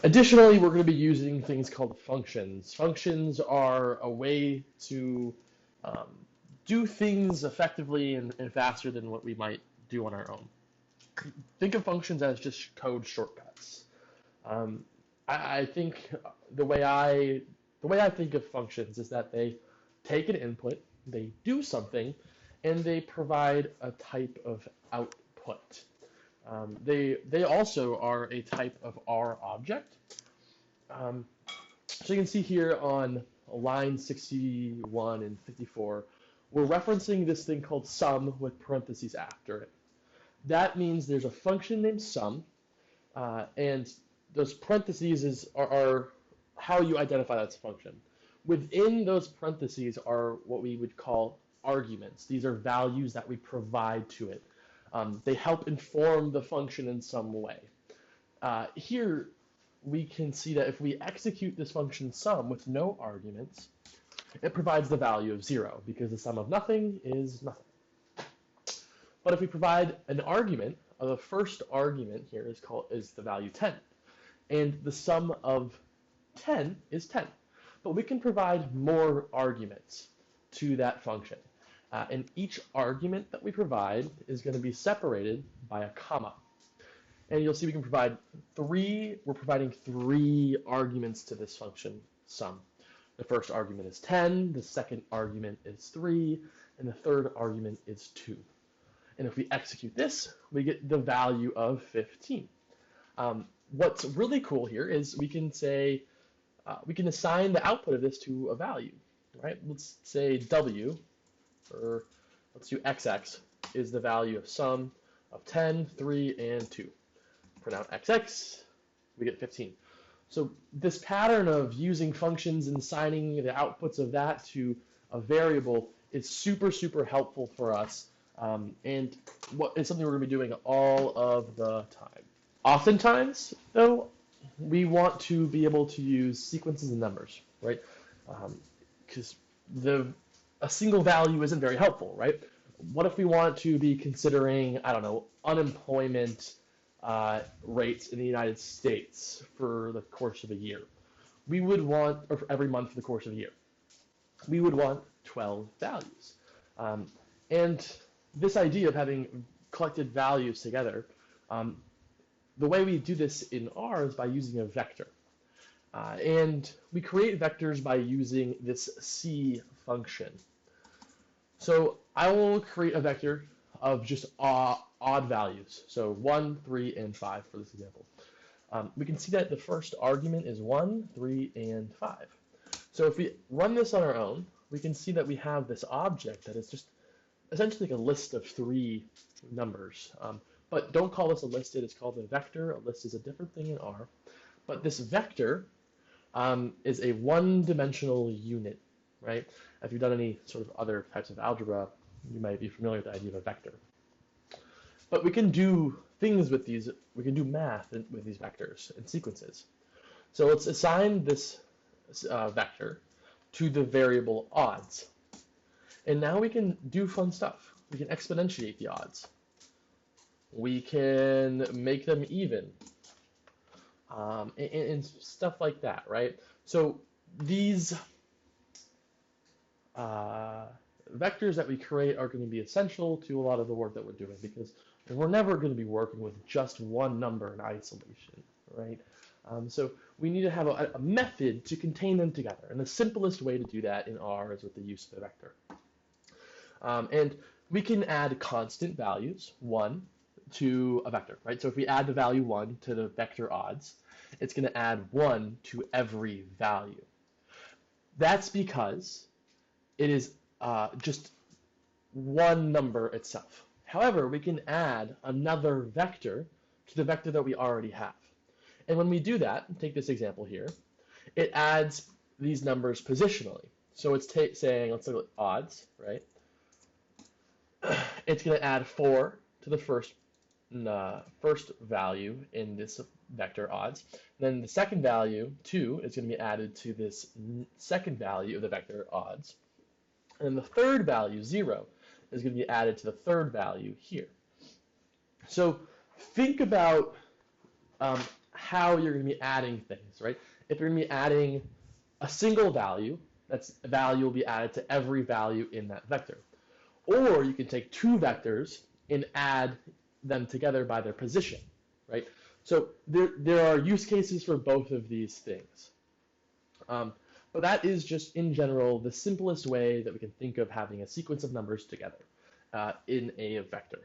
Additionally, we're going to be using things called functions. Functions are a way to um, do things effectively and faster than what we might do on our own. Think of functions as just code shortcuts. Um, I think the way I think of functions is that they take an input, they do something, and they provide a type of output. They also are a type of R object. Um, so you can see here on line 61 and 54, we're referencing this thing called sum with parentheses after it. That means there's a function named sum, and those parentheses are how you identify that's a function. Within those parentheses are what we would call arguments. These are values that we provide to it. They help inform the function in some way. Here, we can see that if we execute this function sum with no arguments, it provides the value of 0, because the sum of nothing is nothing. But if we provide an argument, the first argument here is the value 10, and the sum of 10 is 10. But we can provide more arguments to that function. And each argument that we provide is going to be separated by a comma. And you'll see we're providing 3 arguments to this function sum. The first argument is 10, the second argument is 3, and the third argument is 2. And if we execute this, we get the value of 15. What's really cool here is we can assign the output of this to a value, right? Let's say W, or let's do XX, is the value of sum of 10, 3, and 2. Print out XX, we get 15. So this pattern of using functions and assigning the outputs of that to a variable is super, super helpful for us, and it's something we're going to be doing all of the time. Oftentimes, though, we want to be able to use sequences and numbers, right? Because a single value isn't very helpful, right? What if we want to be considering, I don't know, unemployment rates in the United States for the course of a year? We would want, or for every month for the course of a year, we would want 12 values. And this idea of having collected values together, the way we do this in R is by using a vector. And we create vectors by using this C function. So I will create a vector of just odd values. So 1, 3, and 5 for this example. We can see that the first argument is 1, 3, and 5. So if we run this on our own, we can see that we have this object that is just essentially like a list of 3 numbers. But don't call this a list, it's called a vector. A list is a different thing in R. But this vector is a one-dimensional unit, right? If you've done any sort of other types of algebra, you might be familiar with the idea of a vector. But we can do things with these, we can do math with these vectors and sequences. So let's assign this vector to the variable odds. And now we can do fun stuff. We can exponentiate the odds. We can make them even, and stuff like that, right? So these vectors that we create are going to be essential to a lot of the work that we're doing, because we're never going to be working with just one number in isolation, right? So we need to have a method to contain them together, and the simplest way to do that in R is with the use of the vector. And we can add constant values, 1, to a vector, right? So if we add the value 1 to the vector odds, it's going to add 1 to every value. That's because it is just one number itself. However, we can add another vector to the vector that we already have. And when we do that, take this example here, it adds these numbers positionally. So it's saying, let's look at odds, right? It's going to add 4 to the first value in this vector odds. Then the second value, 2, is going to be added to this second value of the vector odds. And the third value, 0, is going to be added to the third value here. So think about how you're going to be adding things, right? If you're going to be adding a single value, that value will be added to every value in that vector. Or you can take two vectors and add them together by their position, right? So there are use cases for both of these things. But that is just, in general, the simplest way that we can think of having a sequence of numbers together in a vector.